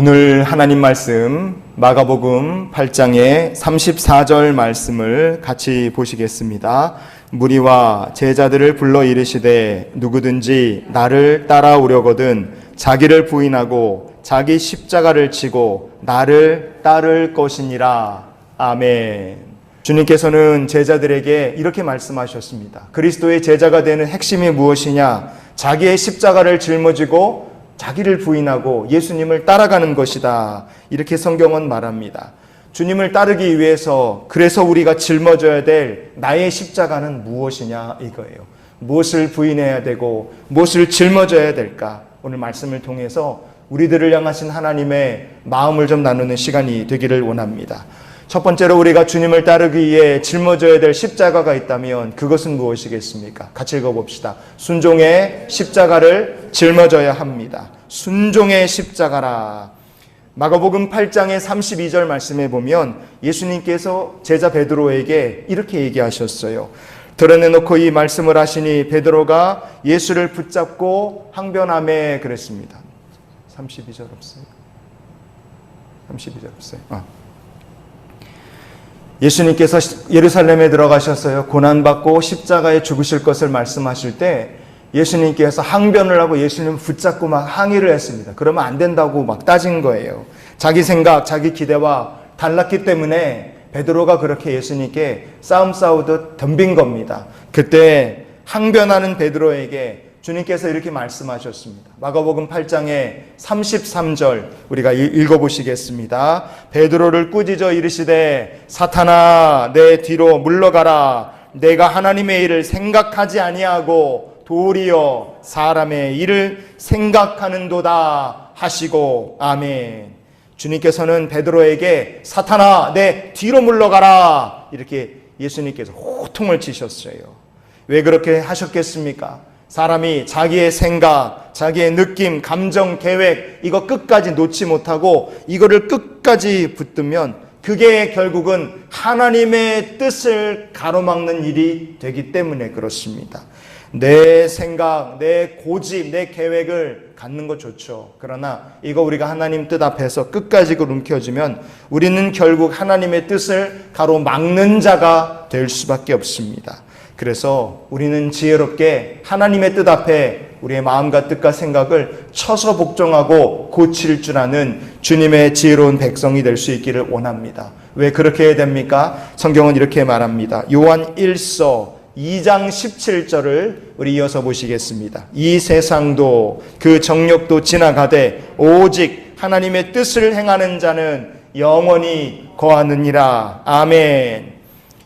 오늘 하나님 말씀 마가복음 8장의 34절 말씀을 같이 보시겠습니다. 무리와 제자들을 불러 이르시되 누구든지 나를 따라오려거든 자기를 부인하고 자기 십자가를 지고 나를 따를 것이니라. 아멘. 주님께서는 제자들에게 이렇게 말씀하셨습니다. 그리스도의 제자가 되는 핵심이 무엇이냐? 자기의 십자가를 짊어지고 자기를 부인하고 예수님을 따라가는 것이다. 이렇게 성경은 말합니다. 주님을 따르기 위해서 그래서 우리가 짊어져야 될 나의 십자가는 무엇이냐 이거예요. 무엇을 부인해야 되고 무엇을 짊어져야 될까? 오늘 말씀을 통해서 우리들을 향하신 하나님의 마음을 좀 나누는 시간이 되기를 원합니다. 첫 번째로 우리가 주님을 따르기 위해 짊어져야 될 십자가가 있다면 그것은 무엇이겠습니까? 같이 읽어봅시다. 순종의 십자가를 짊어져야 합니다. 순종의 십자가라. 마가복음 8장의 32절 말씀에 보면 예수님께서 제자 베드로에게 이렇게 얘기하셨어요. 드러내놓고 이 말씀을 하시니 베드로가 예수를 붙잡고 항변하며 그랬습니다. 32절 없어요? 32절 없어요? 예수님께서 예루살렘에 들어가셨어요. 고난받고 십자가에 죽으실 것을 말씀하실 때 예수님께서 항변을 하고 예수님을 붙잡고 막 항의를 했습니다. 그러면 안 된다고 막 따진 거예요. 자기 생각, 자기 기대와 달랐기 때문에 베드로가 그렇게 예수님께 싸움 싸우듯 덤빈 겁니다. 그때 항변하는 베드로에게 주님께서 이렇게 말씀하셨습니다. 마가복음 8장의 33절 우리가 읽어보시겠습니다. 베드로를 꾸짖어 이르시되 사탄아 내 뒤로 물러가라. 내가 하나님의 일을 생각하지 아니하고 도리어 사람의 일을 생각하는도다 하시고 아멘. 주님께서는 베드로에게 사탄아 내 뒤로 물러가라 이렇게 예수님께서 호통을 치셨어요. 왜 그렇게 하셨겠습니까? 사람이 자기의 생각, 자기의 느낌, 감정, 계획 이거 끝까지 놓지 못하고 이거를 끝까지 붙들면 그게 결국은 하나님의 뜻을 가로막는 일이 되기 때문에 그렇습니다. 내 생각, 내 고집, 내 계획을 갖는 것 좋죠. 그러나 이거 우리가 하나님 뜻 앞에서 끝까지 움켜쥐면 우리는 결국 하나님의 뜻을 가로막는 자가 될 수밖에 없습니다. 그래서 우리는 지혜롭게 하나님의 뜻 앞에 우리의 마음과 뜻과 생각을 쳐서 복종하고 고칠 줄 아는 주님의 지혜로운 백성이 될 수 있기를 원합니다. 왜 그렇게 해야 됩니까? 성경은 이렇게 말합니다. 요한 1서 2장 17절을 우리 이어서 보시겠습니다. 이 세상도 그 정욕도 지나가되 오직 하나님의 뜻을 행하는 자는 영원히 거하느니라. 아멘.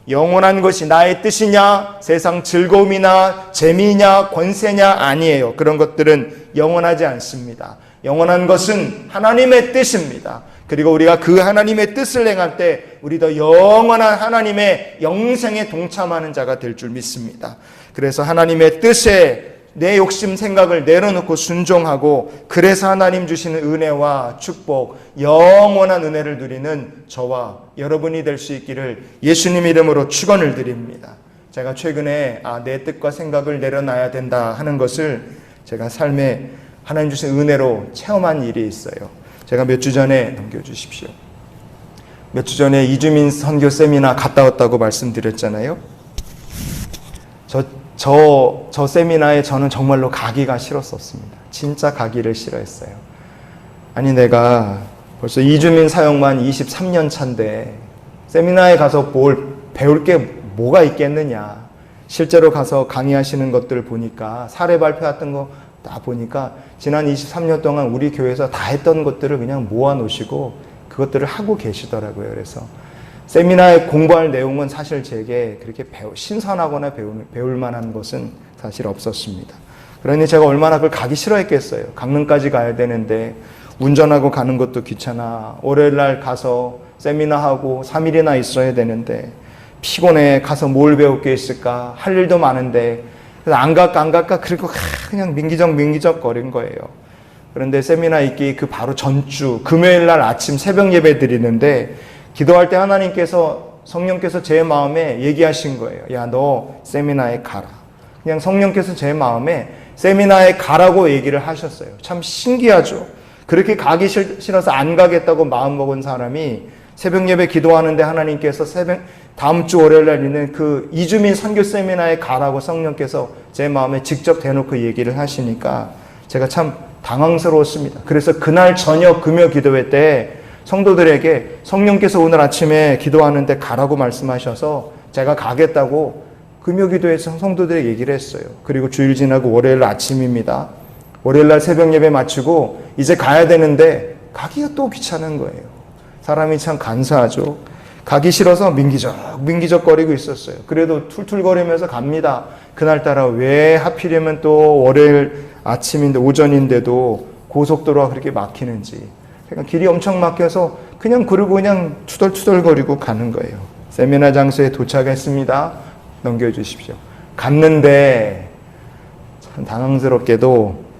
영원한 것이 나의 뜻이냐, 세상 즐거움이나 재미냐, 권세냐 아니에요. 그런 것들은 영원하지 않습니다. 영원한 것은 하나님의 뜻입니다. 그리고 우리가 그 하나님의 뜻을 행할 때 우리도 영원한 하나님의 영생에 동참하는 자가 될 줄 믿습니다. 그래서 하나님의 뜻에 내 욕심 생각을 내려놓고 순종하고 그래서 하나님 주시는 은혜와 축복, 영원한 은혜를 누리는 저와 여러분이 될 수 있기를 예수님 이름으로 축원을 드립니다. 제가 최근에 내 뜻과 생각을 내려놔야 된다 하는 것을 제가 삶에 하나님 주신 은혜로 체험한 일이 있어요. 제가 몇 주 전에 넘겨주십시오. 몇 주 전에 이주민 선교 세미나 갔다 왔다고 말씀드렸잖아요. 저 세미나에 저는 정말로 가기가 싫었었습니다. 진짜 가기를 싫어했어요. 아니 내가 벌써 이주민 사역만 23년 차인데 세미나에 가서 뭘 배울 게 뭐가 있겠느냐. 실제로 가서 강의하시는 것들을 보니까 사례 발표했던 거 다 보니까 지난 23년 동안 우리 교회에서 다 했던 것들을 그냥 모아놓으시고 그것들을 하고 계시더라고요. 그래서 세미나에 공부할 내용은 사실 제게 그렇게 신선하거나 배울 만한 것은 사실 없었습니다. 그러니 제가 얼마나 그걸 가기 싫어했겠어요. 강릉까지 가야 되는데 운전하고 가는 것도 귀찮아. 월요일날 가서 세미나하고 3일이나 있어야 되는데 피곤해. 가서 뭘 배울 게 있을까? 할 일도 많은데 그래서 안 갈까 그리고 그냥 민기적 거린 거예요. 그런데 세미나 있기 그 바로 전주 금요일날 아침 새벽 예배 드리는데 기도할 때 하나님께서 성령께서 제 마음에 얘기하신 거예요. 야, 너 세미나에 가라. 그냥 성령께서 제 마음에 세미나에 가라고 얘기를 하셨어요. 참 신기하죠. 그렇게 가기 싫어서 안 가겠다고 마음먹은 사람이 새벽 예배 기도하는데 하나님께서 다음 주 월요일 날 있는 그 이주민 선교 세미나에 가라고 성령께서 제 마음에 직접 대놓고 얘기를 하시니까 제가 참 당황스러웠습니다. 그래서 그날 저녁 금요 기도회 때 성도들에게 성령께서 오늘 아침에 기도하는데 가라고 말씀하셔서 제가 가겠다고 금요 기도회에서 성도들에게 얘기를 했어요. 그리고 주일 지나고 월요일 아침입니다. 월요일 날 새벽 예배 마치고 이제 가야 되는데 가기가 또 귀찮은 거예요. 사람이 참 간사하죠. 가기 싫어서 민기적거리고 있었어요. 그래도 툴툴거리면서 갑니다. 그날따라 왜 하필이면 또 월요일 아침인데 오전인데도 고속도로가 그렇게 막히는지. 그러니까 길이 엄청 막혀서 그냥 투덜투덜거리고 가는 거예요. 세미나 장소에 도착했습니다. 넘겨주십시오. 갔는데 참 당황스럽게도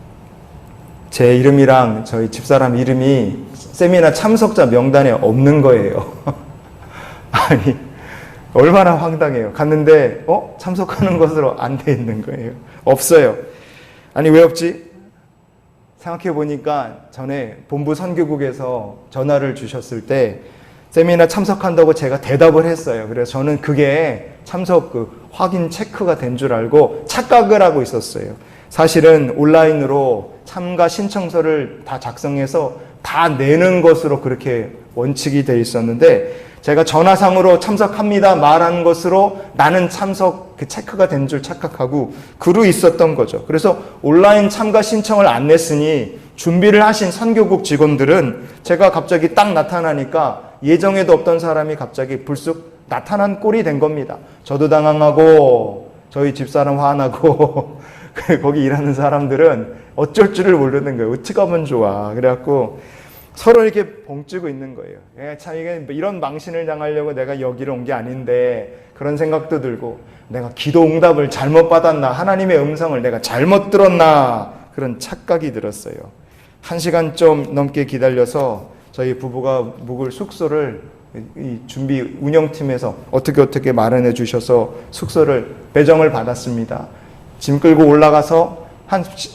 제 이름이랑 저희 집사람 이름이 세미나 참석자 명단에 없는 거예요. 아니 얼마나 황당해요. 갔는데 참석하는 것으로 안 돼 있는 거예요. 없어요. 아니 왜 없지? 생각해 보니까 전에 본부 선교국에서 전화를 주셨을 때 세미나 참석한다고 제가 대답을 했어요. 그래서 저는 그게 참석 확인 체크가 된 줄 알고 착각을 하고 있었어요. 사실은 온라인으로 참가 신청서를 다 작성해서 다 내는 것으로 그렇게 원칙이 돼 있었는데 제가 전화상으로 참석합니다 말한 것으로 나는 참석 체크가 된 줄 착각하고 그루 있었던 거죠. 그래서 온라인 참가 신청을 안 냈으니 준비를 하신 선교국 직원들은 제가 갑자기 딱 나타나니까 예정에도 없던 사람이 갑자기 불쑥 나타난 꼴이 된 겁니다. 저도 당황하고 저희 집사람 화나고 거기 일하는 사람들은 어쩔 줄을 모르는 거예요. 어떻게 하면 좋아. 그래갖고 서로 이렇게 봉ጭ고 있는 거예요. 참 이게 이런 망신을 당하려고 내가 여기를 온 게 아닌데 그런 생각도 들고 내가 기도 응답을 잘못 받았나, 하나님의 음성을 내가 잘못 들었나 그런 착각이 들었어요. 1시간 좀 넘게 기다려서 저희 부부가 묵을 숙소를 이 준비 운영팀에서 어떻게 마련해 주셔서 숙소를 배정을 받았습니다. 짐 끌고 올라가서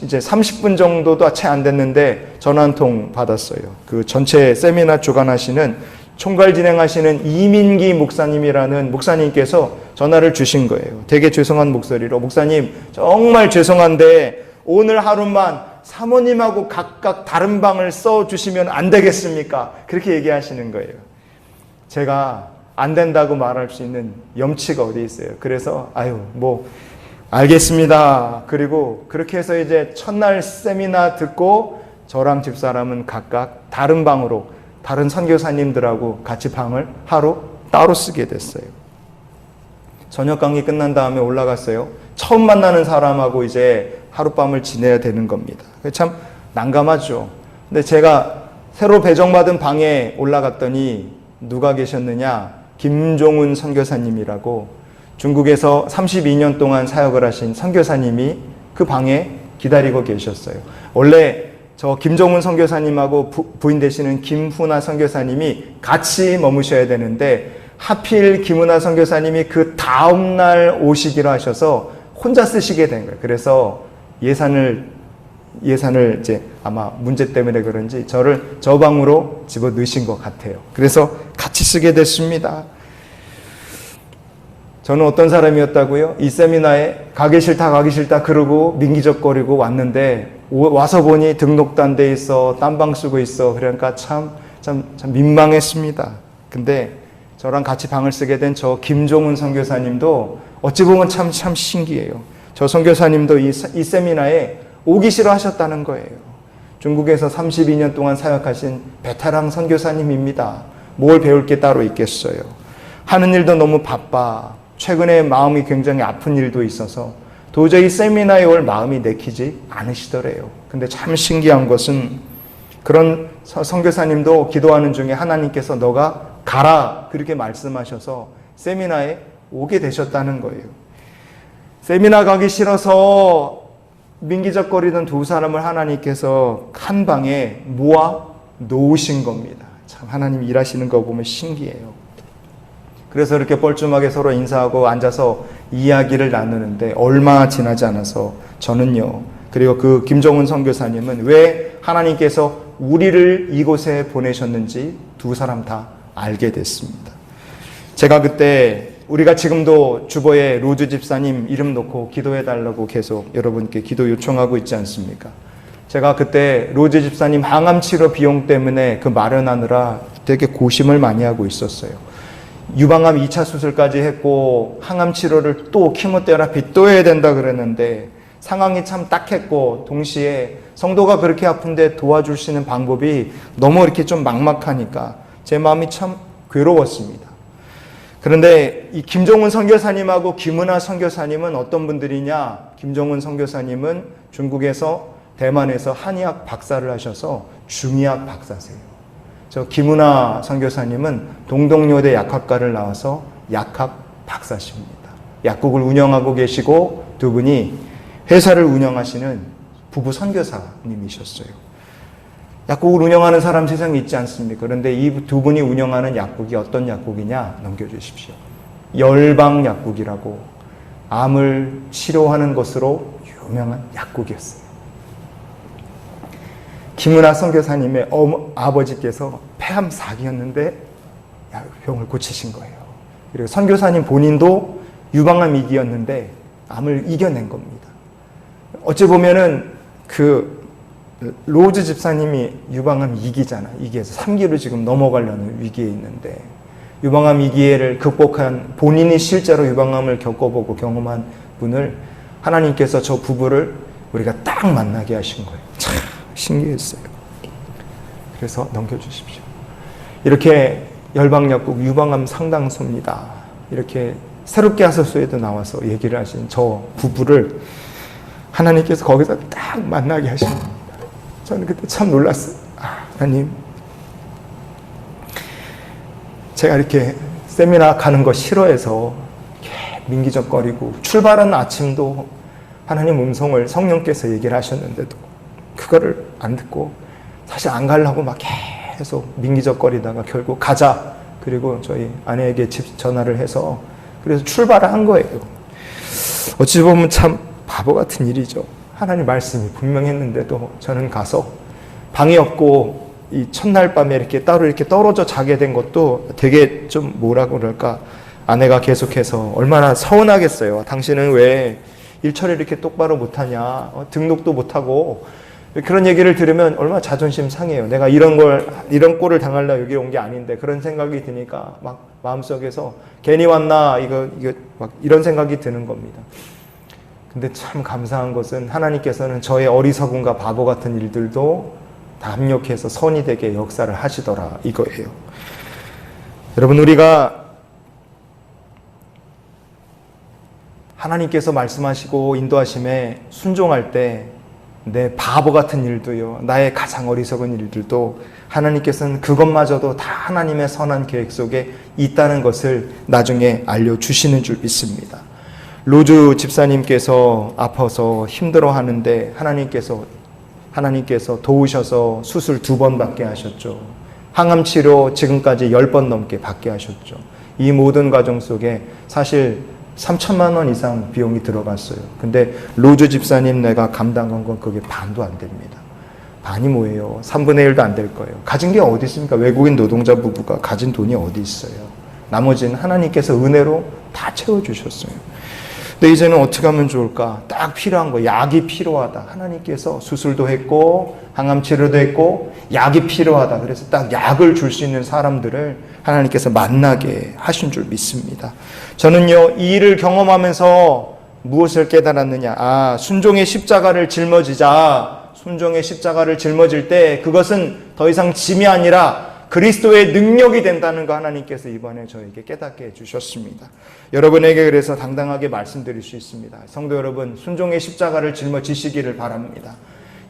이제 30분 정도도 채 안 됐는데 전화 한 통 받았어요. 그 전체 세미나 주관하시는 총괄 진행하시는 이민기 목사님이라는 목사님께서 전화를 주신 거예요. 되게 죄송한 목소리로 목사님 정말 죄송한데 오늘 하루만 사모님하고 각각 다른 방을 써주시면 안 되겠습니까? 그렇게 얘기하시는 거예요. 제가 안 된다고 말할 수 있는 염치가 어디 있어요. 그래서 알겠습니다. 그리고 그렇게 해서 이제 첫날 세미나 듣고 저랑 집사람은 각각 다른 방으로 다른 선교사님들하고 같이 방을 하루 따로 쓰게 됐어요. 저녁 강의 끝난 다음에 올라갔어요. 처음 만나는 사람하고 이제 하룻밤을 지내야 되는 겁니다. 참 난감하죠. 근데 제가 새로 배정받은 방에 올라갔더니 누가 계셨느냐? 김종훈 선교사님이라고 중국에서 32년 동안 사역을 하신 선교사님이 그 방에 기다리고 계셨어요. 원래 저 김종훈 선교사님하고 부인 되시는 김훈아 선교사님이 같이 머무셔야 되는데 하필 김훈아 선교사님이 그 다음날 오시기로 하셔서 혼자 쓰시게 된 거예요. 그래서 예산을 이제 아마 문제 때문에 그런지 저를 저 방으로 집어 넣으신 것 같아요. 그래서 같이 쓰게 됐습니다. 저는 어떤 사람이었다고요? 이 세미나에 가기 싫다 그러고 민기적거리고 왔는데 와서 보니 등록도 안 돼 있어, 딴방 쓰고 있어. 그러니까 참 민망했습니다. 근데 저랑 같이 방을 쓰게 된 저 김종훈 선교사님도 어찌 보면 참 신기해요. 저 선교사님도 이 세미나에 오기 싫어 하셨다는 거예요. 중국에서 32년 동안 사역하신 베테랑 선교사님입니다. 뭘 배울 게 따로 있겠어요. 하는 일도 너무 바빠. 최근에 마음이 굉장히 아픈 일도 있어서 도저히 세미나에 올 마음이 내키지 않으시더래요. 근데 참 신기한 것은 그런 선교사님도 기도하는 중에 하나님께서 너가 가라 그렇게 말씀하셔서 세미나에 오게 되셨다는 거예요. 세미나 가기 싫어서 민기적거리던 두 사람을 하나님께서 한 방에 모아 놓으신 겁니다. 참 하나님 일하시는 거 보면 신기해요. 그래서 이렇게 뻘쭘하게 서로 인사하고 앉아서 이야기를 나누는데 얼마 지나지 않아서 저는요, 그리고 그 김종훈 선교사님은 왜 하나님께서 우리를 이곳에 보내셨는지 두 사람 다 알게 됐습니다. 제가 그때 우리가 지금도 주보에 로즈 집사님 이름 놓고 기도해달라고 계속 여러분께 기도 요청하고 있지 않습니까? 제가 그때 로즈 집사님 항암 치료 비용 때문에 그 마련하느라 되게 고심을 많이 하고 있었어요. 유방암 2차 수술까지 했고 항암 치료를 또 키모테라피 또 해야 된다 그랬는데 상황이 참 딱했고 동시에 성도가 그렇게 아픈데 도와줄 수 있는 방법이 너무 이렇게 좀 막막하니까 제 마음이 참 괴로웠습니다. 그런데 이 김종훈 선교사님하고 김은하 선교사님은 어떤 분들이냐? 김종훈 선교사님은 중국에서 대만에서 한의학 박사를 하셔서 중의학 박사세요. 저 김은하 선교사님은 동덕여대 약학과를 나와서 약학 박사십니다. 약국을 운영하고 계시고 두 분이 회사를 운영하시는 부부 선교사님이셨어요. 약국을 운영하는 사람 세상에 있지 않습니까? 그런데 이 두 분이 운영하는 약국이 어떤 약국이냐? 넘겨주십시오. 열방약국이라고 암을 치료하는 것으로 유명한 약국이었어요. 김은하 선교사님의 아버지께서 폐암 4기였는데 병을 고치신 거예요. 그리고 선교사님 본인도 유방암 2기였는데 암을 이겨낸 겁니다. 어찌 보면은 그 로즈 집사님이 유방암 2기잖아. 2기에서 3기로 지금 넘어가려는 위기에 있는데 유방암 2기를 극복한 본인이 실제로 유방암을 겪어보고 경험한 분을 하나님께서 저 부부를 우리가 딱 만나게 하신 거예요. 참 신기했어요. 그래서 넘겨주십시오. 이렇게 열방약국 유방암 상담소입니다. 이렇게 새롭게 하소서에도 나와서 얘기를 하신 저 부부를 하나님께서 거기서 딱 만나게 하신 겁니다. 저는 그때 참 놀랐어요. 하나님, 제가 이렇게 세미나 가는 거 싫어해서 민기적거리고 출발하는 아침도 하나님 음성을 성령께서 얘기를 하셨는데도 그거를 안 듣고 사실 안 가려고 막 계속 민기적거리다가 결국 가자. 그리고 저희 아내에게 집 전화를 해서 그래서 출발을 한 거예요. 어찌 보면 참 바보 같은 일이죠. 하나님 말씀이 분명했는데도 저는 가서 방이 없고 이 첫날 밤에 이렇게 따로 이렇게 떨어져 자게 된 것도 되게 좀 뭐라고 그럴까. 아내가 계속해서 얼마나 서운하겠어요. 당신은 왜 일처리 이렇게 똑바로 못하냐. 등록도 못하고 그런 얘기를 들으면 얼마나 자존심 상해요. 내가 이런 꼴을 당하려고 여기 온 게 아닌데 그런 생각이 드니까 막 마음속에서 괜히 왔나 이거 막 이런 생각이 드는 겁니다. 근데 참 감사한 것은 하나님께서는 저의 어리석음과 바보 같은 일들도 다 합력해서 선이 되게 역사를 하시더라 이거예요. 여러분 우리가 하나님께서 말씀하시고 인도하심에 순종할 때 내 바보 같은 일도요, 나의 가장 어리석은 일들도 하나님께서는 그것마저도 다 하나님의 선한 계획 속에 있다는 것을 나중에 알려주시는 줄 믿습니다. 로즈 집사님께서 아파서 힘들어 하는데 하나님께서 도우셔서 수술 2번 받게 하셨죠. 항암 치료 지금까지 10번 넘게 받게 하셨죠. 이 모든 과정 속에 사실 3천만 원 이상 비용이 들어갔어요. 근데 로즈 집사님 내가 감당한 건 그게 반도 안 됩니다. 반이 뭐예요? 3분의 1도 안 될 거예요. 가진 게 어디 있습니까? 외국인 노동자 부부가 가진 돈이 어디 있어요? 나머지는 하나님께서 은혜로 다 채워주셨어요. 근데 이제는 어떻게 하면 좋을까? 딱 필요한 거, 약이 필요하다. 하나님께서 수술도 했고 항암 치료도 했고 약이 필요하다. 그래서 딱 약을 줄 수 있는 사람들을 하나님께서 만나게 하신 줄 믿습니다. 저는요, 이 일을 경험하면서 무엇을 깨달았느냐? 순종의 십자가를 짊어지자. 순종의 십자가를 짊어질 때 그것은 더 이상 짐이 아니라 그리스도의 능력이 된다는 거 하나님께서 이번에 저에게 깨닫게 해주셨습니다. 여러분에게 그래서 당당하게 말씀드릴 수 있습니다. 성도 여러분, 순종의 십자가를 짊어지시기를 바랍니다.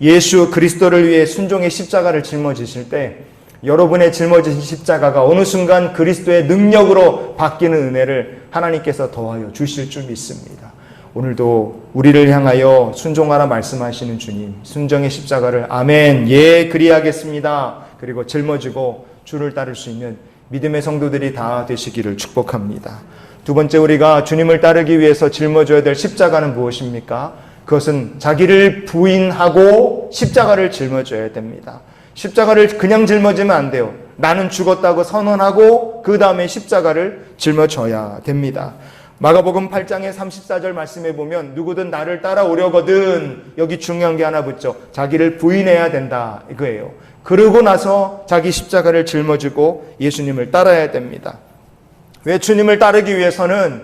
예수 그리스도를 위해 순종의 십자가를 짊어지실 때 여러분의 짊어지신 십자가가 어느 순간 그리스도의 능력으로 바뀌는 은혜를 하나님께서 더하여 주실 줄 믿습니다. 오늘도 우리를 향하여 순종하라 말씀하시는 주님, 순종의 십자가를 아멘, 예, 그리하겠습니다. 그리고 짊어지고 주를 따를 수 있는 믿음의 성도들이 다 되시기를 축복합니다. 두 번째, 우리가 주님을 따르기 위해서 짊어져야 될 십자가는 무엇입니까? 그것은 자기를 부인하고 십자가를 짊어져야 됩니다. 십자가를 그냥 짊어지면 안 돼요. 나는 죽었다고 선언하고 그 다음에 십자가를 짊어져야 됩니다. 마가복음 8장의 34절 말씀에 보면 누구든 나를 따라오려거든, 여기 중요한 게 하나 붙죠. 자기를 부인해야 된다 이거예요. 그러고 나서 자기 십자가를 짊어지고 예수님을 따라야 됩니다. 왜? 주님을 따르기 위해서는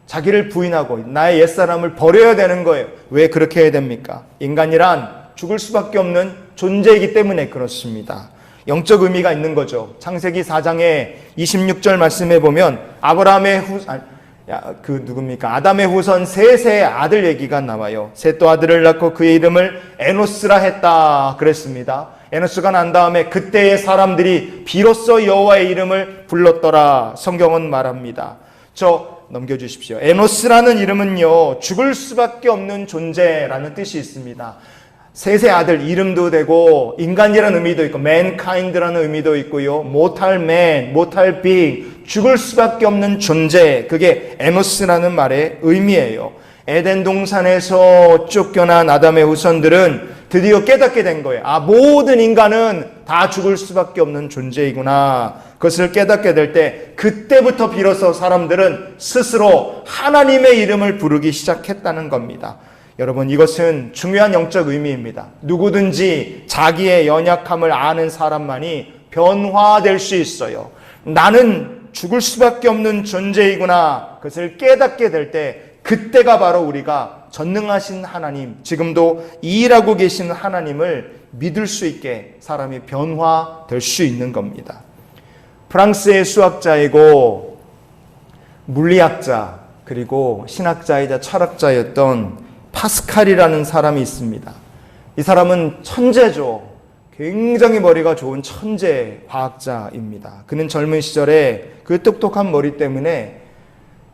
자기를 부인하고 나의 옛사람을 버려야 되는 거예요. 왜 그렇게 해야 됩니까? 인간이란 죽을 수밖에 없는 존재이기 때문에 그렇습니다. 영적 의미가 있는 거죠. 창세기 4장의 26절 말씀에 보면 아담의 후손 셋의 아들 얘기가 나와요. 셋도 아들을 낳고 그의 이름을 에노스라 했다 그랬습니다. 에노스가 난 다음에 그때의 사람들이 비로소 여호와의 이름을 불렀더라 성경은 말합니다. 넘겨주십시오. 에노스라는 이름은요, 죽을 수밖에 없는 존재라는 뜻이 있습니다. 셋의 아들 이름도 되고 인간이라는 의미도 있고 mankind라는 의미도 있고요. mortal man, mortal being, 죽을 수밖에 없는 존재, 그게 에노스라는 말의 의미예요. 에덴 동산에서 쫓겨난 아담의 후손들은 드디어 깨닫게 된 거예요. 모든 인간은 다 죽을 수밖에 없는 존재이구나. 그것을 깨닫게 될 때 그때부터 비로소 사람들은 스스로 하나님의 이름을 부르기 시작했다는 겁니다. 여러분, 이것은 중요한 영적 의미입니다. 누구든지 자기의 연약함을 아는 사람만이 변화될 수 있어요. 나는 죽을 수밖에 없는 존재이구나. 그것을 깨닫게 될 때 그때가 바로 우리가 전능하신 하나님, 지금도 일하고 계신 하나님을 믿을 수 있게 사람이 변화될 수 있는 겁니다. 프랑스의 수학자이고 물리학자 그리고 신학자이자 철학자였던 파스칼이라는 사람이 있습니다. 이 사람은 천재죠. 굉장히 머리가 좋은 천재 과학자입니다. 그는 젊은 시절에 그 똑똑한 머리 때문에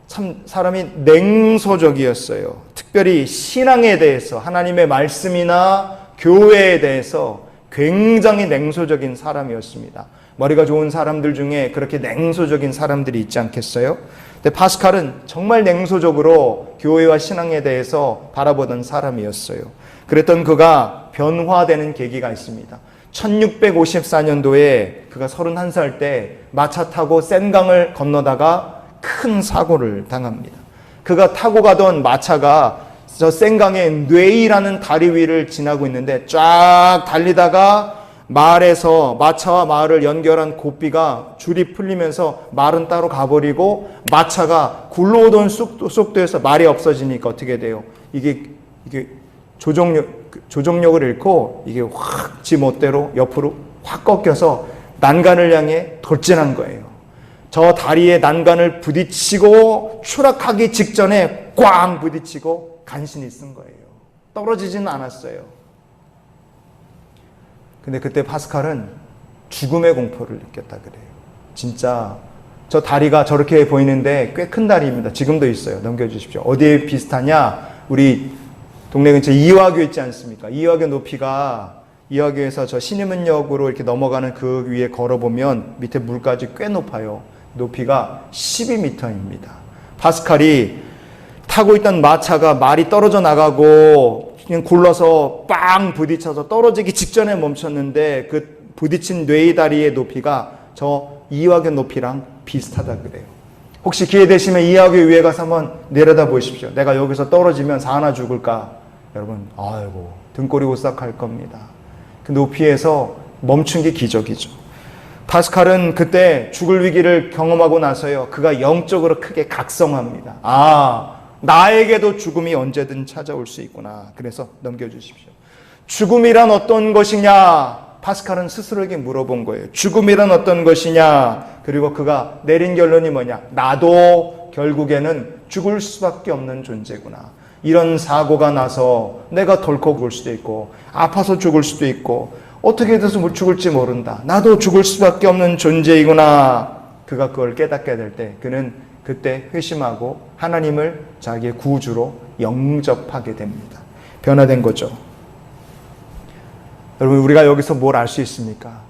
참 사람이 냉소적이었어요. 특별히 신앙에 대해서, 하나님의 말씀이나 교회에 대해서 굉장히 냉소적인 사람이었습니다. 머리가 좋은 사람들 중에 그렇게 냉소적인 사람들이 있지 않겠어요? 근데 파스칼은 정말 냉소적으로 교회와 신앙에 대해서 바라보던 사람이었어요. 그랬던 그가 변화되는 계기가 있습니다. 1654년도에 그가 31살 때 마차 타고 센강을 건너다가 큰 사고를 당합니다. 그가 타고 가던 마차가 저 센강의 뇌이라는 다리 위를 지나고 있는데 쫙 달리다가 마을에서 마차와 마을을 연결한 고삐가 줄이 풀리면서 말은 따로 가버리고 마차가 굴러오던 속도에서 말이 없어지니까 어떻게 돼요? 이게 조종력을 잃고 이게 확 지 멋대로 옆으로 확 꺾여서 난간을 향해 돌진한 거예요. 저 다리에 난간을 부딪히고 추락하기 직전에 꽝 부딪히고 간신히 쓴 거예요. 떨어지지는 않았어요. 근데 그때 파스칼은 죽음의 공포를 느꼈다 그래요. 진짜 저 다리가 저렇게 보이는데 꽤 큰 다리입니다. 지금도 있어요. 넘겨주십시오. 어디에 비슷하냐? 우리 동네 근처에 이화교 있지 않습니까? 이화교 높이가 이화교에서 저 신의문역으로 이렇게 넘어가는 그 위에 걸어보면 밑에 물까지 꽤 높아요. 높이가 12m입니다. 파스칼이 타고 있던 마차가 말이 떨어져 나가고 그냥 굴러서 빵 부딪혀서 떨어지기 직전에 멈췄는데 그 부딪힌 뇌다리의 높이가 저 이화교 높이랑 비슷하다 그래요. 혹시 기회 되시면 이화교 위에 가서 한번 내려다 보십시오. 내가 여기서 떨어지면 사나 죽을까? 여러분, 아이고 등골이 오싹할 겁니다. 그 높이에서 멈춘 게 기적이죠. 파스칼은 그때 죽을 위기를 경험하고 나서요, 그가 영적으로 크게 각성합니다. 나에게도 죽음이 언제든 찾아올 수 있구나. 그래서 넘겨주십시오. 죽음이란 어떤 것이냐? 파스칼은 스스로에게 물어본 거예요. 죽음이란 어떤 것이냐? 그리고 그가 내린 결론이 뭐냐? 나도 결국에는 죽을 수밖에 없는 존재구나. 이런 사고가 나서 내가 덜컥 죽을 수도 있고 아파서 죽을 수도 있고 어떻게 돼서 죽을지 모른다. 나도 죽을 수밖에 없는 존재이구나. 그가 그걸 깨닫게 될 때 그는 그때 회심하고 하나님을 자기의 구주로 영접하게 됩니다. 변화된 거죠. 여러분, 우리가 여기서 뭘 알 수 있습니까?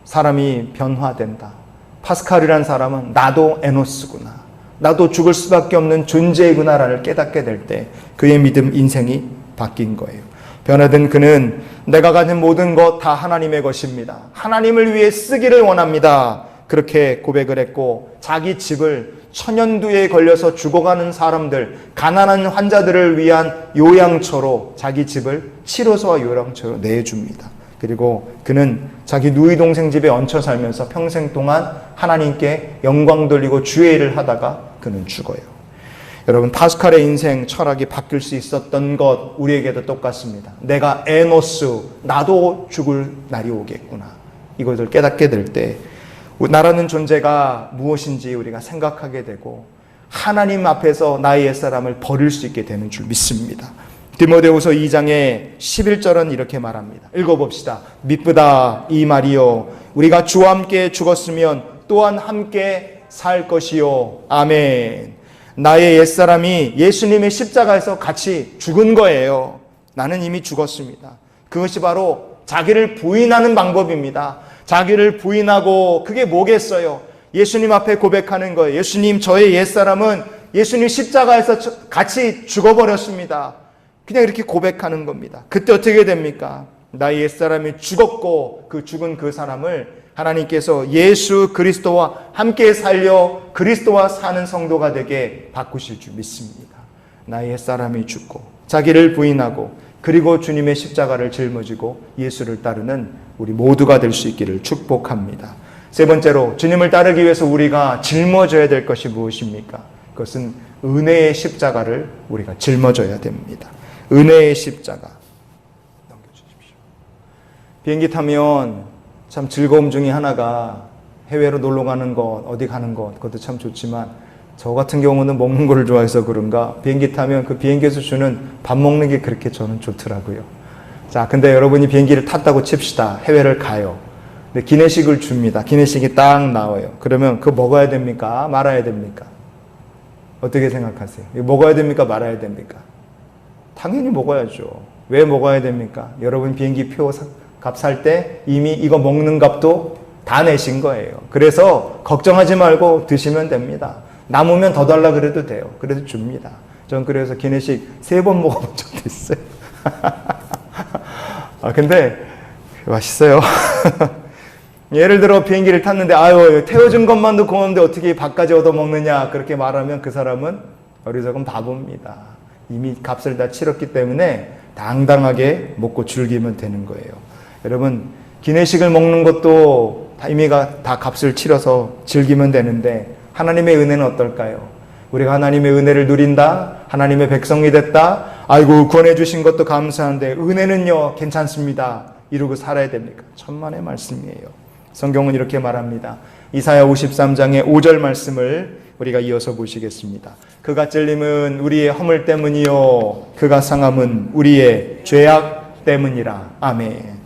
사람이 변화된다. 파스칼이라는 사람은 나도 에노스구나. 나도 죽을 수밖에 없는 존재이구나를 깨닫게 될 때 그의 믿음 인생이 바뀐 거예요. 변화된 그는 내가 가진 모든 것 다 하나님의 것입니다. 하나님을 위해 쓰기를 원합니다. 그렇게 고백을 했고 자기 집을 천연두에 걸려서 죽어가는 사람들, 가난한 환자들을 위한 요양처로 자기 집을 치료소와 요양처로 내줍니다. 그리고 그는 자기 누이 동생 집에 얹혀 살면서 평생 동안 하나님께 영광 돌리고 주의 일을 하다가 그는 죽어요. 여러분, 파스칼의 인생 철학이 바뀔 수 있었던 것 우리에게도 똑같습니다. 내가 에노스, 나도 죽을 날이 오겠구나. 이것을 깨닫게 될 때 나라는 존재가 무엇인지 우리가 생각하게 되고 하나님 앞에서 나의 옛사람을 버릴 수 있게 되는 줄 믿습니다. 디모데후서 2장의 11절은 이렇게 말합니다. 읽어봅시다. 미쁘다 이 말이요 우리가 주와 함께 죽었으면 또한 함께 살 것이요. 아멘. 나의 옛사람이 예수님의 십자가에서 같이 죽은 거예요. 나는 이미 죽었습니다. 그것이 바로 자기를 부인하는 방법입니다. 자기를 부인하고 그게 뭐겠어요? 예수님 앞에 고백하는 거예요. 예수님, 저의 옛사람은 예수님 십자가에서 같이 죽어버렸습니다. 그냥 이렇게 고백하는 겁니다. 그때 어떻게 됩니까? 나의 옛사람이 죽었고 그 죽은 그 사람을 하나님께서 예수 그리스도와 함께 살려 그리스도와 사는 성도가 되게 바꾸실 줄 믿습니다. 나의 옛사람이 죽고 자기를 부인하고 그리고 주님의 십자가를 짊어지고 예수를 따르는 우리 모두가 될 수 있기를 축복합니다. 세 번째로 주님을 따르기 위해서 우리가 짊어져야 될 것이 무엇입니까? 그것은 은혜의 십자가를 우리가 짊어져야 됩니다. 은혜의 십자가. 넘겨주십시오. 비행기 타면 참 즐거움 중에 하나가 해외로 놀러 가는 것, 어디 가는 것, 그것도 참 좋지만 저 같은 경우는 먹는 걸 좋아해서 그런가 비행기 타면 그 비행기에서 주는 밥 먹는 게 그렇게 저는 좋더라고요. 자, 근데 여러분이 비행기를 탔다고 칩시다. 해외를 가요. 근데 기내식을 줍니다. 기내식이 딱 나와요. 그러면 그거 먹어야 됩니까? 말아야 됩니까? 어떻게 생각하세요? 이거 먹어야 됩니까? 말아야 됩니까? 당연히 먹어야죠. 왜 먹어야 됩니까? 여러분 비행기 표 값 살 때 이미 이거 먹는 값도 다 내신 거예요. 그래서 걱정하지 말고 드시면 됩니다. 남으면 더 달라 그래도 돼요. 그래도 줍니다. 전 그래서 기내식 3번 먹어본 적도 있어요. 근데 맛있어요. 예를 들어 비행기를 탔는데 아유 태워준 것만도 고마운데 어떻게 밥까지 얻어먹느냐 그렇게 말하면 그 사람은 어리석은 바보입니다. 이미 값을 다 치렀기 때문에 당당하게 먹고 즐기면 되는 거예요. 여러분 기내식을 먹는 것도 이미가 다 값을 치러서 즐기면 되는데 하나님의 은혜는 어떨까요? 우리가 하나님의 은혜를 누린다, 하나님의 백성이 됐다, 아이고 구원해 주신 것도 감사한데 은혜는요 괜찮습니다. 이러고 살아야 됩니까? 천만의 말씀이에요. 성경은 이렇게 말합니다. 이사야 53장의 5절 말씀을 우리가 이어서 보시겠습니다. 그가 찔림은 우리의 허물 때문이요 그가 상함은 우리의 죄악 때문이라. 아멘.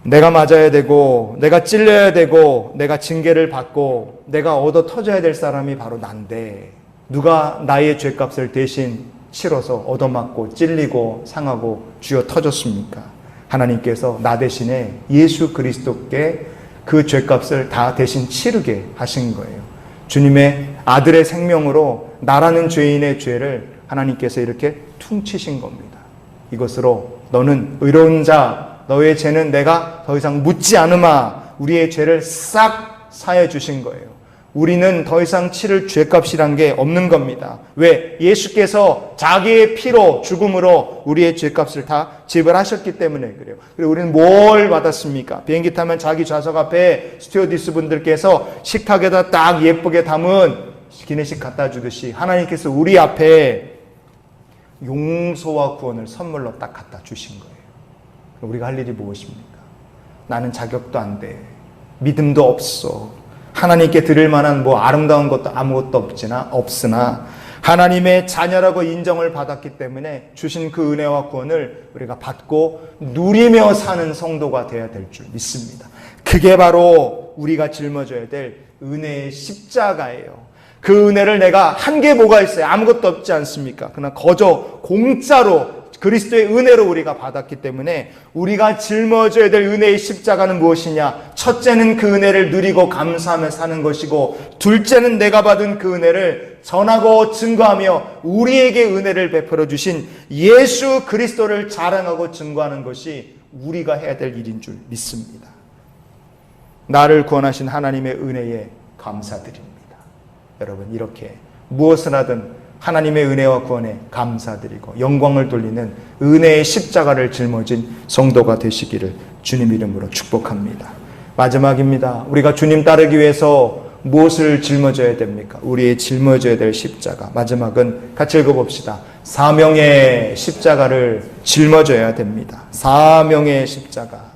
내가 맞아야 되고 내가 찔려야 되고 내가 징계를 받고 내가 얻어 터져야 될 사람이 바로 난데 누가 나의 죄값을 대신 치러서 얻어맞고 찔리고 상하고 쥐어 터졌습니까? 하나님께서 나 대신에 예수 그리스도께 그 죄값을 다 대신 치르게 하신 거예요. 주님의 아들의 생명으로 나라는 죄인의 죄를 하나님께서 이렇게 퉁치신 겁니다. 이것으로 너는 의로운 자, 너의 죄는 내가 더 이상 묻지 않으마. 우리의 죄를 싹 사해 주신 거예요. 우리는 더 이상 치를 죄값이란 게 없는 겁니다. 왜? 예수께서 자기의 피로 죽음으로 우리의 죄값을 다 지불하셨기 때문에 그래요. 그리고 우리는 뭘 받았습니까? 비행기 타면 자기 좌석 앞에 스튜어디스 분들께서 식탁에다 딱 예쁘게 담은 기내식 갖다 주듯이 하나님께서 우리 앞에 용서와 구원을 선물로 딱 갖다 주신 거예요. 우리가 할 일이 무엇입니까? 나는 자격도 안 돼. 믿음도 없어. 하나님께 드릴 만한 뭐 아름다운 것도 아무것도 없으나 하나님의 자녀라고 인정을 받았기 때문에 주신 그 은혜와 구원을 우리가 받고 누리며 사는 성도가 되어야 될 줄 믿습니다. 그게 바로 우리가 짊어져야 될 은혜의 십자가예요. 그 은혜를 내가 한 게 뭐가 있어요? 아무것도 없지 않습니까? 그러나 거저 공짜로 그리스도의 은혜로 우리가 받았기 때문에 우리가 짊어져야 될 은혜의 십자가는 무엇이냐? 첫째는 그 은혜를 누리고 감사하며 사는 것이고, 둘째는 내가 받은 그 은혜를 전하고 증거하며 우리에게 은혜를 베풀어 주신 예수 그리스도를 자랑하고 증거하는 것이 우리가 해야 될 일인 줄 믿습니다. 나를 구원하신 하나님의 은혜에 감사드립니다. 여러분, 이렇게 무엇을 하든 하나님의 은혜와 구원에 감사드리고 영광을 돌리는 은혜의 십자가를 짊어진 성도가 되시기를 주님 이름으로 축복합니다. 마지막입니다. 우리가 주님 따르기 위해서 무엇을 짊어져야 됩니까? 우리의 짊어져야 될 십자가. 마지막은 같이 읽어봅시다. 사명의 십자가를 짊어져야 됩니다. 사명의 십자가.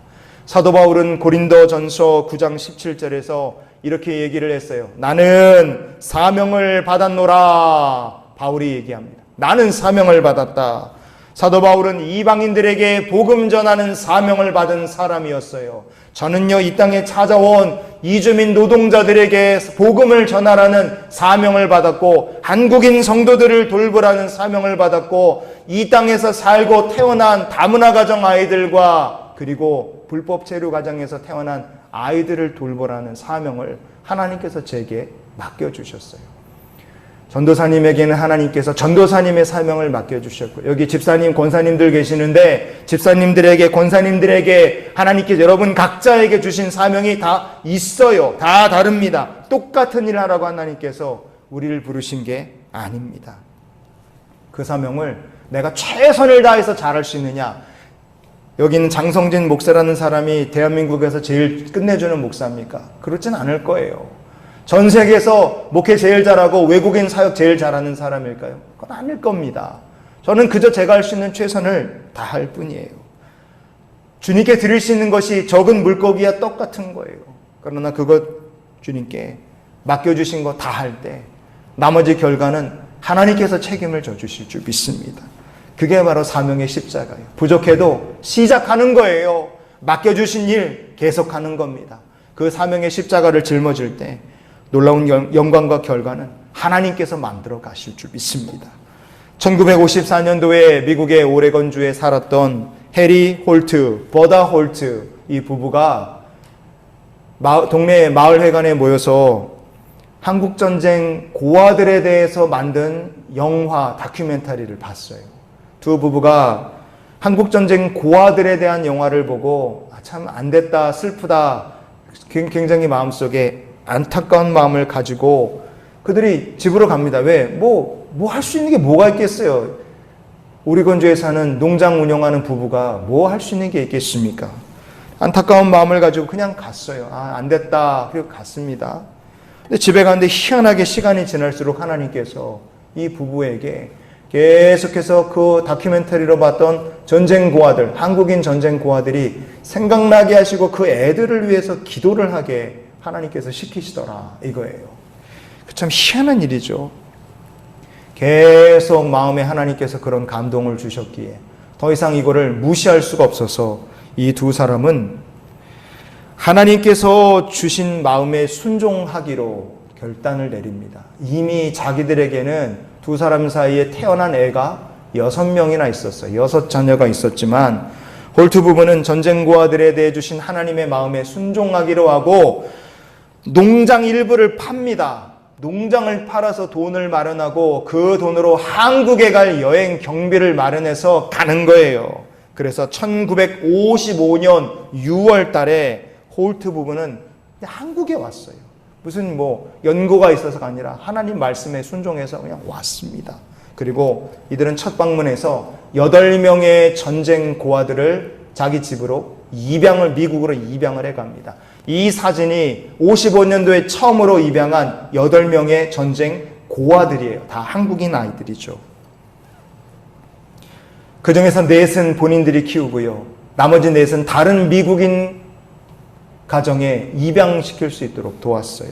사도 바울은 고린도전서 9장 17절에서 이렇게 얘기를 했어요. 나는 사명을 받았노라. 바울이 얘기합니다. 나는 사명을 받았다. 사도 바울은 이방인들에게 복음 전하는 사명을 받은 사람이었어요. 저는요, 이 땅에 찾아온 이주민 노동자들에게 복음을 전하라는 사명을 받았고, 한국인 성도들을 돌보라는 사명을 받았고, 이 땅에서 살고 태어난 다문화 가정 아이들과 그리고 불법 체류 가정에서 태어난 아이들을 돌보라는 사명을 하나님께서 제게 맡겨주셨어요. 전도사님에게는 하나님께서 전도사님의 사명을 맡겨주셨고, 여기 집사님, 권사님들 계시는데 집사님들에게, 권사님들에게 하나님께서 여러분 각자에게 주신 사명이 다 있어요. 다 다릅니다. 똑같은 일 하라고 하나님께서 우리를 부르신 게 아닙니다. 그 사명을 내가 최선을 다해서 잘할 수 있느냐? 여기는 장성진 목사라는 사람이 대한민국에서 제일 끝내주는 목사입니까? 그렇진 않을 거예요. 전 세계에서 목회 제일 잘하고 외국인 사역 제일 잘하는 사람일까요? 그건 아닐 겁니다. 저는 그저 제가 할 수 있는 최선을 다할 뿐이에요. 주님께 드릴 수 있는 것이 적은 물고기와 떡 같은 거예요. 그러나 그것 주님께 맡겨주신 거 다 할 때 나머지 결과는 하나님께서 책임을 져주실 줄 믿습니다. 그게 바로 사명의 십자가예요. 부족해도 시작하는 거예요. 맡겨주신 일 계속하는 겁니다. 그 사명의 십자가를 짊어질 때 놀라운 영광과 결과는 하나님께서 만들어 가실 줄 믿습니다. 1954년도에 미국의 오레건주에 살았던 해리 홀트, 버다 홀트 이 부부가 동네 마을회관에 모여서 한국전쟁 고아들에 대해서 만든 영화 다큐멘터리를 봤어요. 두 부부가 한국전쟁 고아들에 대한 영화를 보고 참 안됐다, 슬프다, 굉장히 마음속에 안타까운 마음을 가지고 그들이 집으로 갑니다. 왜? 뭐 할 수 있는 게 뭐가 있겠어요? 오리건주에 사는 농장 운영하는 부부가 뭐 할 수 있는 게 있겠습니까? 안타까운 마음을 가지고 그냥 갔어요. 안됐다. 그리고 갔습니다. 근데 집에 갔는데 희한하게 시간이 지날수록 하나님께서 이 부부에게 계속해서 그 다큐멘터리로 봤던 전쟁 고아들, 한국인 전쟁 고아들이 생각나게 하시고 그 애들을 위해서 기도를 하게 하나님께서 시키시더라 이거예요. 참 희한한 일이죠. 계속 마음에 하나님께서 그런 감동을 주셨기에 더 이상 이거를 무시할 수가 없어서 이 두 사람은 하나님께서 주신 마음에 순종하기로 결단을 내립니다. 이미 자기들에게는 두 사람 사이에 태어난 애가 6명이나 있었어요. 6자녀가 있었지만 홀트 부부는 전쟁 고아들에 대해 주신 하나님의 마음에 순종하기로 하고 농장 일부를 팝니다. 농장을 팔아서 돈을 마련하고 그 돈으로 한국에 갈 여행 경비를 마련해서 가는 거예요. 그래서 1955년 6월 달에 홀트 부부는 한국에 왔어요. 무슨 연고가 있어서가 아니라 하나님 말씀에 순종해서 그냥 왔습니다. 그리고 이들은 첫 방문에서 8명의 전쟁 고아들을 자기 집으로 미국으로 입양을 해갑니다. 이 사진이 55년도에 처음으로 입양한 8명의 전쟁 고아들이에요. 다 한국인 아이들이죠. 그 중에서 4은 본인들이 키우고요. 나머지 4은 다른 미국인 가정에 입양시킬 수 있도록 도왔어요.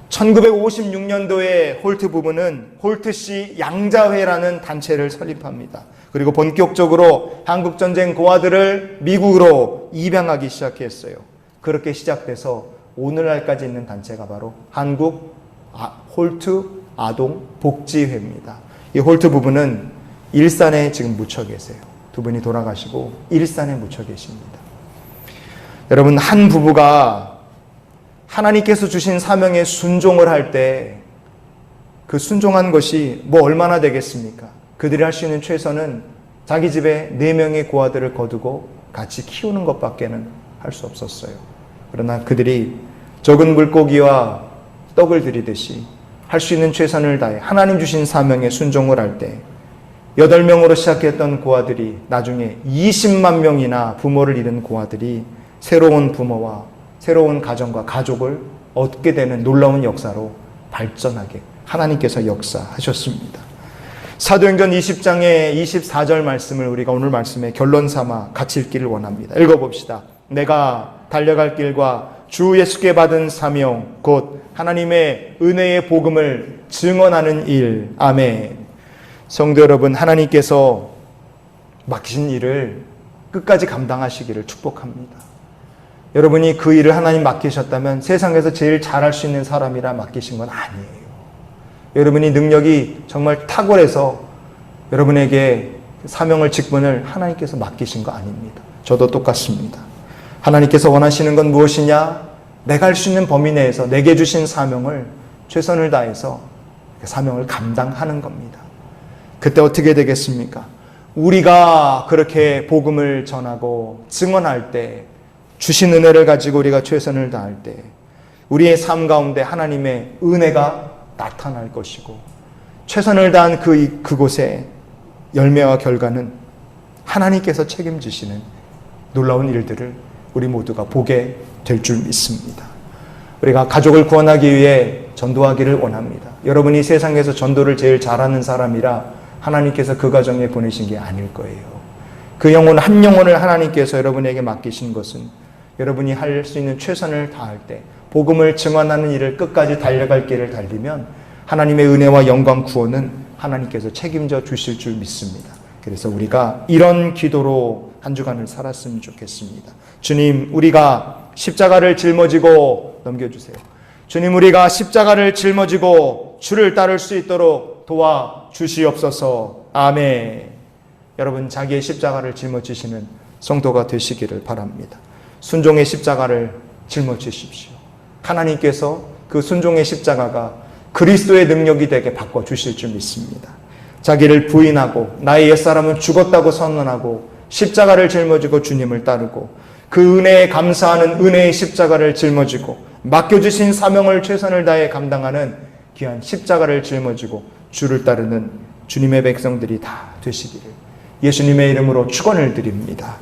1956년도에 홀트 부부는 홀트시 양자회라는 단체를 설립합니다. 그리고 본격적으로 한국전쟁 고아들을 미국으로 입양하기 시작했어요. 그렇게 시작돼서 오늘날까지 있는 단체가 바로 한국 홀트 아동 복지회입니다. 이 홀트 부부는 일산에 지금 묻혀 계세요. 두 분이 돌아가시고 일산에 묻혀 계십니다. 여러분, 한 부부가 하나님께서 주신 사명에 순종을 할 때 그 순종한 것이 뭐 얼마나 되겠습니까? 그들이 할 수 있는 최선은 자기 집에 4명의 고아들을 거두고 같이 키우는 것밖에는 할 수 없었어요. 그러나 그들이 적은 물고기와 떡을 들이듯이 할 수 있는 최선을 다해 하나님 주신 사명에 순종을 할 때 8명으로 시작했던 고아들이 나중에 20만 명이나 부모를 잃은 고아들이 새로운 부모와 새로운 가정과 가족을 얻게 되는 놀라운 역사로 발전하게 하나님께서 역사하셨습니다. 사도행전 20장의 24절 말씀을 우리가 오늘 말씀의 결론 삼아 같이 읽기를 원합니다. 읽어봅시다. 내가 달려갈 길과 주 예수께 받은 사명 곧 하나님의 은혜의 복음을 증언하는 일. 아멘. 성도 여러분, 하나님께서 맡기신 일을 끝까지 감당하시기를 축복합니다. 여러분이 그 일을 하나님 맡기셨다면 세상에서 제일 잘할 수 있는 사람이라 맡기신 건 아니에요. 여러분이 능력이 정말 탁월해서 여러분에게 사명을 직분을 하나님께서 맡기신 거 아닙니다. 저도 똑같습니다. 하나님께서 원하시는 건 무엇이냐? 내가 할 수 있는 범위 내에서 내게 주신 사명을 최선을 다해서 그 사명을 감당하는 겁니다. 그때 어떻게 되겠습니까? 우리가 그렇게 복음을 전하고 증언할 때, 주신 은혜를 가지고 우리가 최선을 다할 때 우리의 삶 가운데 하나님의 은혜가 나타날 것이고, 최선을 다한 그곳에 열매와 결과는 하나님께서 책임지시는 놀라운 일들을 우리 모두가 보게 될 줄 믿습니다. 우리가 가족을 구원하기 위해 전도하기를 원합니다. 여러분이 세상에서 전도를 제일 잘하는 사람이라 하나님께서 그 가정에 보내신 게 아닐 거예요. 그 영혼 한 영혼을 하나님께서 여러분에게 맡기신 것은 여러분이 할 수 있는 최선을 다할 때 복음을 증언하는 일을 끝까지 달려갈 길을 달리면 하나님의 은혜와 영광 구원은 하나님께서 책임져 주실 줄 믿습니다. 그래서 우리가 이런 기도로 한 주간을 살았으면 좋겠습니다. 주님, 우리가 십자가를 짊어지고, 넘겨주세요. 주님, 우리가 십자가를 짊어지고 주를 따를 수 있도록 도와주시옵소서. 아멘. 여러분, 자기의 십자가를 짊어지시는 성도가 되시기를 바랍니다. 순종의 십자가를 짊어지십시오. 하나님께서 그 순종의 십자가가 그리스도의 능력이 되게 바꿔주실 줄 믿습니다. 자기를 부인하고 나의 옛사람은 죽었다고 선언하고 십자가를 짊어지고 주님을 따르고 그 은혜에 감사하는 은혜의 십자가를 짊어지고 맡겨주신 사명을 최선을 다해 감당하는 귀한 십자가를 짊어지고 주를 따르는 주님의 백성들이 다 되시기를 예수님의 이름으로 축원을 드립니다.